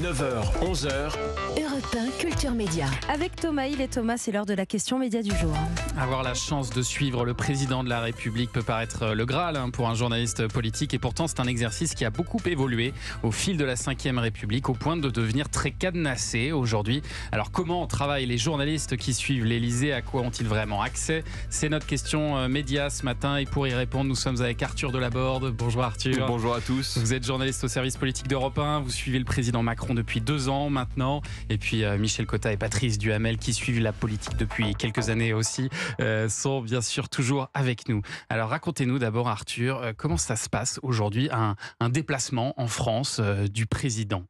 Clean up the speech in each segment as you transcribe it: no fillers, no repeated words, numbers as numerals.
9h, 11h. Europe 1 Culture Média. Avec Thomas Hill et Thomas, c'est l'heure de la question média du jour. Avoir la chance de suivre le président de la République peut paraître le Graal pour un journaliste politique et pourtant c'est un exercice qui a beaucoup évolué au fil de la 5e République au point de devenir très cadenassé aujourd'hui. Alors comment travaillent les journalistes qui suivent l'Élysée? À quoi ont-ils vraiment accès? C'est notre question média ce matin et pour y répondre nous sommes avec Arthur Delaborde. Bonjour Arthur. Bonjour à tous. Vous êtes journaliste au service politique d'Europe 1, vous suivez le président Macron depuis 2 ans maintenant et puis Michel Cotta et Patrice Duhamel qui suivent la politique depuis quelques années aussi sont bien sûr toujours avec nous. Alors racontez-nous d'abord Arthur, comment ça se passe aujourd'hui un déplacement en France du président?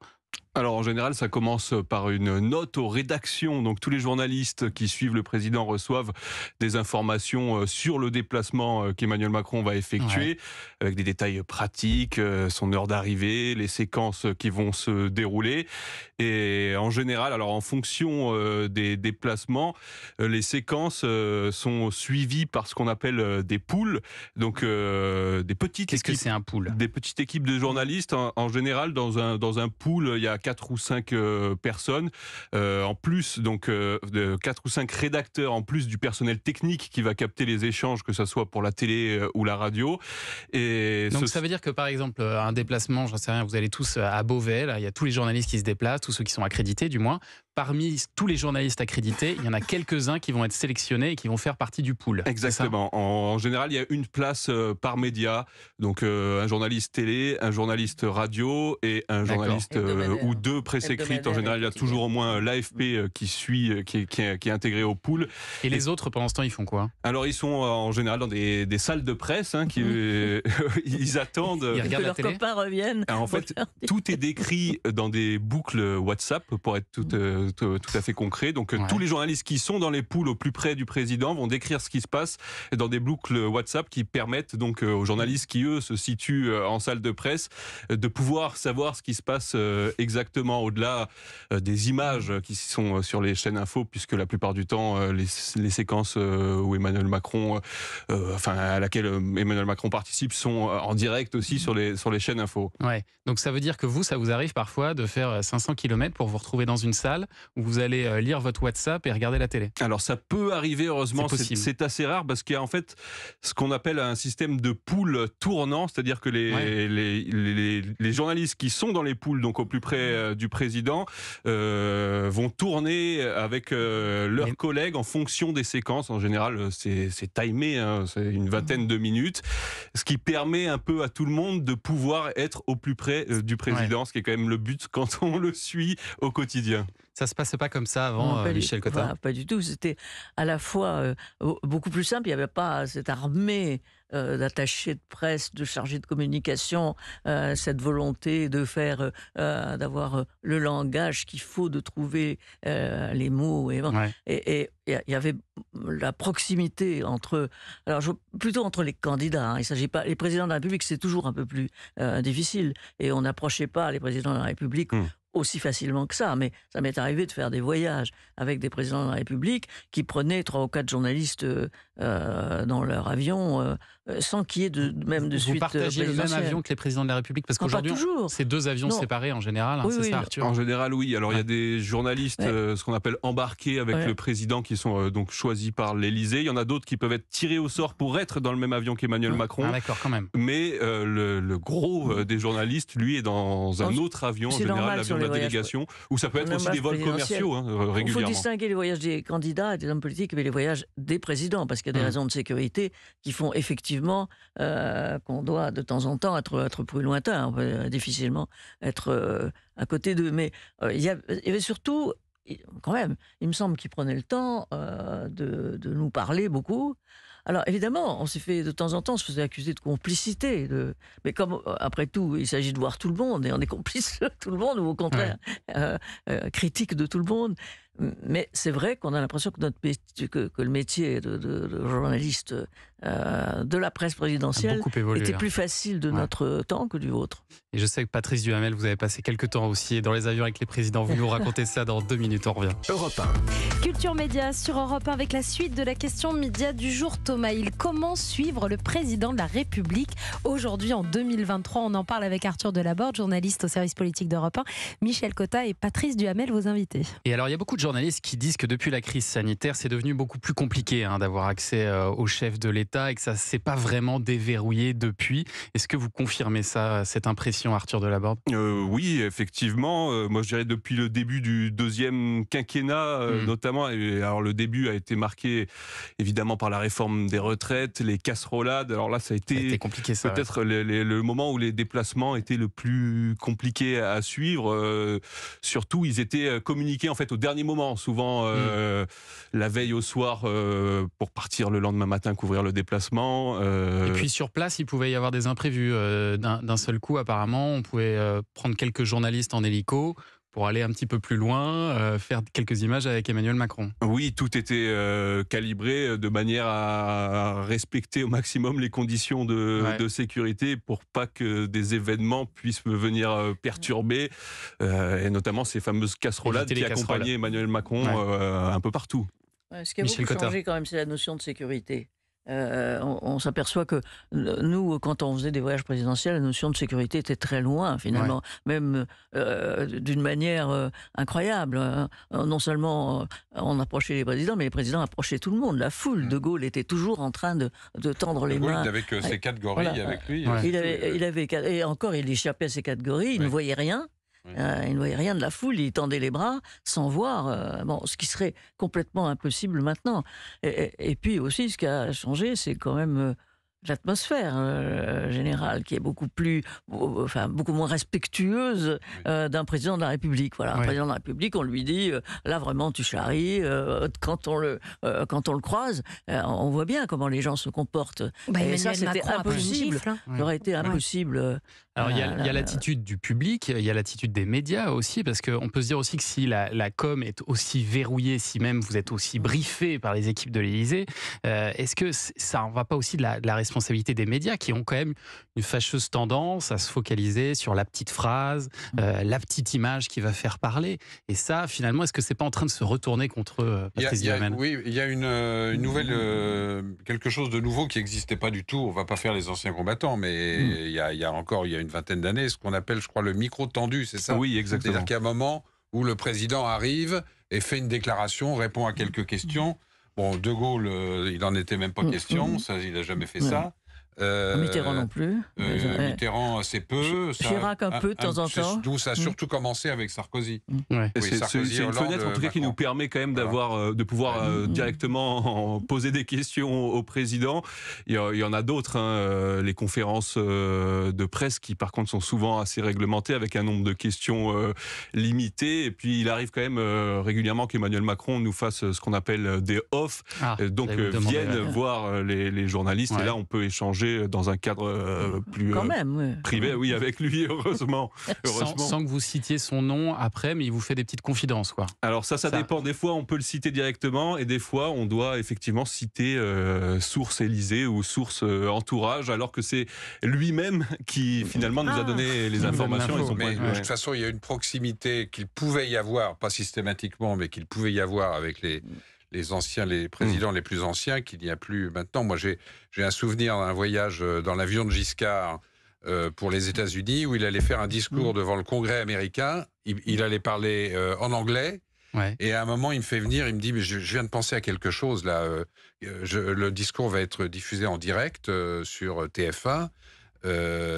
Alors en général, ça commence par une note aux rédactions. Donc tous les journalistes qui suivent le président reçoivent des informations sur le déplacement qu'Emmanuel Macron va effectuer, avec des détails pratiques, son heure d'arrivée, les séquences qui vont se dérouler. Et en général, alors en fonction des déplacements, les séquences sont suivies par ce qu'on appelle des poules. Donc des petites Qu'est-ce que c'est un pool? Des petites équipes de journalistes. En général, dans un pool, il y a 4 ou 5 personnes, en plus donc de 4 ou 5 rédacteurs, en plus du personnel technique qui va capter les échanges, que ce soit pour la télé ou la radio. Et donc ça veut dire que par exemple un déplacement, j'en sais rien, vous allez tous à Beauvais, là, il y a tous les journalistes qui se déplacent, tous ceux qui sont accrédités du moins. Parmi tous les journalistes accrédités, il y en a quelques-uns qui vont être sélectionnés et qui vont faire partie du pool. Exactement. En général, il y a une place par média. Donc un journaliste télé, un journaliste radio et un journaliste ou 2 presse écrite. En général, il y a toujours au moins l'AFP qui suit, qui est intégré au pool. Et les autres, pendant ce temps, ils font quoi? Alors ils sont en général dans des salles de presse, ils attendent. Ils regardent que leurs copains reviennent. En fait, tout est décrit dans des boucles WhatsApp pour être tout à fait concret. Donc tous les journalistes qui sont dans les poules au plus près du président vont décrire ce qui se passe dans des boucles WhatsApp qui permettent donc aux journalistes qui eux se situent en salle de presse de pouvoir savoir ce qui se passe exactement au-delà des images qui sont sur les chaînes info, puisque la plupart du temps les séquences où Emmanuel Macron à laquelle Emmanuel Macron participe sont en direct aussi sur les chaînes info. Ouais. Donc ça veut dire que ça vous arrive parfois de faire 500 km pour vous retrouver dans une salle où vous allez lire votre WhatsApp et regarder la télé? Alors ça peut arriver, heureusement, c'est assez rare parce qu'il y a en fait ce qu'on appelle un système de poules tournant, c'est-à-dire que les journalistes qui sont dans les poules, donc au plus près du président, vont tourner avec leurs collègues en fonction des séquences. En général, c'est timé, c'est une vingtaine de minutes, ce qui permet un peu à tout le monde de pouvoir être au plus près du président, ce qui est quand même le but quand on le suit au quotidien. Ça se passe pas comme ça avant, Michel Cotta? Pas du tout. C'était à la fois beaucoup plus simple. Il n'y avait pas cette armée d'attachés de presse, de chargés de communication, cette volonté de faire, d'avoir le langage qu'il faut, de trouver les mots. Et il y avait la proximité plutôt entre les candidats. Il s'agit pas. Les présidents de la République, c'est toujours un peu plus difficile. Et on n'approchait pas les présidents de la République aussi facilement que ça, mais ça m'est arrivé de faire des voyages avec des présidents de la République qui prenaient 3 ou 4 journalistes dans leur avion sans qu'il y ait même de suite. Vous partagez le même avion que les présidents de la République? Parce qu'aujourd'hui, c'est 2 avions séparés en général, c'est ça Arthur? En général, oui. Alors il y a des journalistes, ce qu'on appelle embarqués avec le président, qui sont donc choisis par l'Élysée. Il y en a d'autres qui peuvent être tirés au sort pour être dans le même avion qu'Emmanuel Macron. Ah d'accord, quand même. Mais le gros des journalistes, lui, est dans un autre avion, en général, l'avion de la délégation, ou ça peut être aussi des vols commerciaux régulièrement. Il faut distinguer les voyages des candidats et des hommes politiques et les voyages des présidents, parce qu'il y a des raisons de sécurité qui font effectivement qu'on doit de temps en temps être plus lointain. On peut difficilement être à côté d'eux. Mais il y avait surtout, quand même, il me semble qu'ils prenaient le temps de nous parler beaucoup. Alors évidemment, on s'est fait de temps en temps, on se faisait accuser de complicité. Mais comme après tout, il s'agit de voir tout le monde et on est complice de tout le monde ou au contraire critique de tout le monde. Mais c'est vrai qu'on a l'impression que, que le métier de journaliste de la presse présidentielle était plus facile de notre temps que du vôtre. Et je sais que Patrice Duhamel, vous avez passé quelques temps aussi dans les avions avec les présidents. Vous nous racontez ça dans 2 minutes, on revient. Europe 1. Culture Média sur Europe 1 avec la suite de la question média du jour. Thomas Hill, comment suivre le président de la République aujourd'hui en 2023? On en parle avec Arthur Delaborde, journaliste au service politique d'Europe 1, Michel Cotta et Patrice Duhamel, vos invités. Et alors, il y a beaucoup de journalistes qui disent que depuis la crise sanitaire, c'est devenu beaucoup plus compliqué d'avoir accès au chef de l'État et que ça ne s'est pas vraiment déverrouillé depuis. Est-ce que vous confirmez ça, cette impression, Arthur Delaborde? Oui, effectivement. Moi, je dirais depuis le début du 2e quinquennat, notamment. Et alors, le début a été marqué, évidemment, par la réforme des retraites, les casserolades. Alors là, ça a été compliqué, ça, peut-être le moment où les déplacements étaient le plus compliqué à suivre. Surtout, ils étaient communiqués en fait au dernier moment, souvent la veille au soir pour partir le lendemain matin couvrir le déplacement. Et puis sur place, il pouvait y avoir des imprévus. D'un seul coup, apparemment, on pouvait prendre quelques journalistes en hélico pour aller un petit peu plus loin, faire quelques images avec Emmanuel Macron. Oui, tout était calibré de manière à respecter au maximum les conditions de sécurité pour pas que des événements puissent venir perturber, et notamment ces fameuses casserolades qui accompagnaient Emmanuel Macron un peu partout. Ce qui a beaucoup changé quand même, c'est la notion de sécurité. On s'aperçoit que nous, quand on faisait des voyages présidentiels, la notion de sécurité était très loin, finalement, même d'une manière incroyable. Non seulement on approchait les présidents, mais les présidents approchaient tout le monde, la foule. De Gaulle était toujours en train de tendre les mains. Il n'avait que ses 4 gorilles avec lui. Et encore, il échappait à ses 4 gorilles, il ne voyait rien. Il ne voyait rien de la foule, il tendait les bras sans voir, ce qui serait complètement impossible maintenant. Et puis aussi, ce qui a changé, c'est quand même l'atmosphère générale, qui est beaucoup moins respectueuse d'un président de la République. Voilà, un président de la République, on lui dit, là vraiment tu charries, quand on le croise, on voit bien comment les gens se comportent. Et ça, c'était impossible. Ça aurait été impossible. Alors, il y a l'attitude du public, il y a l'attitude des médias aussi, parce qu'on peut se dire aussi que si la com est aussi verrouillée, si même vous êtes aussi briefé par les équipes de l'Élysée, est-ce que ça ne va pas aussi de la responsabilité des médias qui ont quand même une fâcheuse tendance à se focaliser sur la petite phrase, la petite image qui va faire parler? Et ça, finalement, est-ce que c'est pas en train de se retourner contre Patrice Duhamel? Oui, il y a une nouvelle, quelque chose de nouveau qui n'existait pas du tout. On ne va pas faire les anciens combattants, mais il y a une vingtaine d'années, ce qu'on appelle, je crois, le micro tendu, c'est ça? Oui, exactement. C'est-à-dire qu'il y a un moment où le président arrive et fait une déclaration, répond à quelques questions. Bon, De Gaulle, il n'en était même pas question, ça, il n'a jamais fait ça. Mitterrand non plus. Mitterrand assez peu. Chirac un peu de temps en temps. D'où ça a surtout commencé avec Sarkozy. C'est une fenêtre en tout cas qui nous permet quand même de pouvoir directement poser des questions au président. Il y en a d'autres, les conférences de presse qui par contre sont souvent assez réglementées avec un nombre de questions limité. Et puis il arrive quand même régulièrement qu'Emmanuel Macron nous fasse ce qu'on appelle des off, donc viennent voir les journalistes et là on peut échanger dans un cadre plus privé, avec lui, heureusement. Sans que vous citiez son nom après, mais il vous fait des petites confidences, quoi. Alors ça dépend. Des fois, on peut le citer directement et des fois, on doit effectivement citer source Élysée ou source entourage, alors que c'est lui-même qui, finalement, nous a donné les informations. Mais de toute façon, il y a une proximité qu'il pouvait y avoir, pas systématiquement, mais qu'il pouvait y avoir avec les présidents les plus anciens, qu'il n'y a plus maintenant. Moi, j'ai un souvenir d'un voyage dans l'avion de Giscard pour les États-Unis, où il allait faire un discours devant le Congrès américain. Il allait parler en anglais. Et à un moment, il me fait venir, il me dit, mais je viens de penser à quelque chose, là. Le discours va être diffusé en direct sur TF1.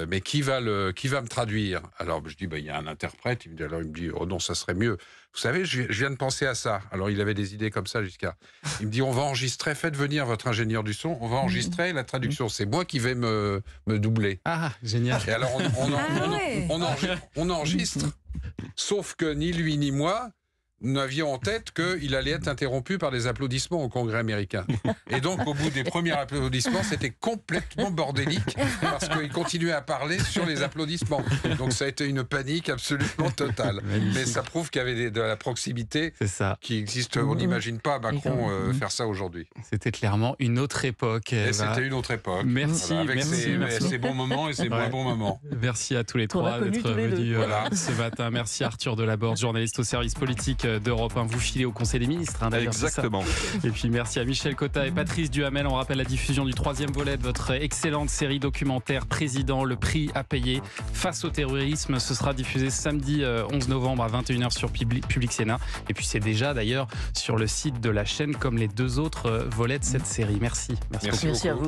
Mais qui va me traduire? Alors je dis, il y a un interprète. Il me dit, oh non, ça serait mieux. Vous savez, je viens de penser à ça. Alors il avait des idées comme ça jusqu'à. Il me dit, on va enregistrer, faites venir votre ingénieur du son, on va enregistrer la traduction. C'est moi qui vais me doubler. Ah, génial. Et alors on enregistre, sauf que ni lui ni moi, nous avions en tête qu'il allait être interrompu par des applaudissements au Congrès américain. Et donc, au bout des premiers applaudissements, c'était complètement bordélique parce qu'il continuait à parler sur les applaudissements. Donc, ça a été une panique absolument totale. Mais ça prouve qu'il y avait de la proximité qui existe. On n'imagine pas Macron faire ça aujourd'hui. C'était clairement une autre époque. Et c'était une autre époque. Merci, voilà, avec merci. ses bons moments et ses moins bons moments. Merci à tous les trois d'être venus ce matin. Merci Arthur Delaborde, journaliste au service politique d'Europe 1. Vous filez au Conseil des ministres, d'ailleurs. Exactement. Et puis merci à Michel Cotta et Patrice Duhamel. On rappelle la diffusion du 3e volet de votre excellente série documentaire Président, le prix à payer face au terrorisme. Ce sera diffusé samedi 11 novembre à 21h sur Public Sénat. Et puis c'est déjà d'ailleurs sur le site de la chaîne comme les 2 autres volets de cette série. Merci. Merci à vous.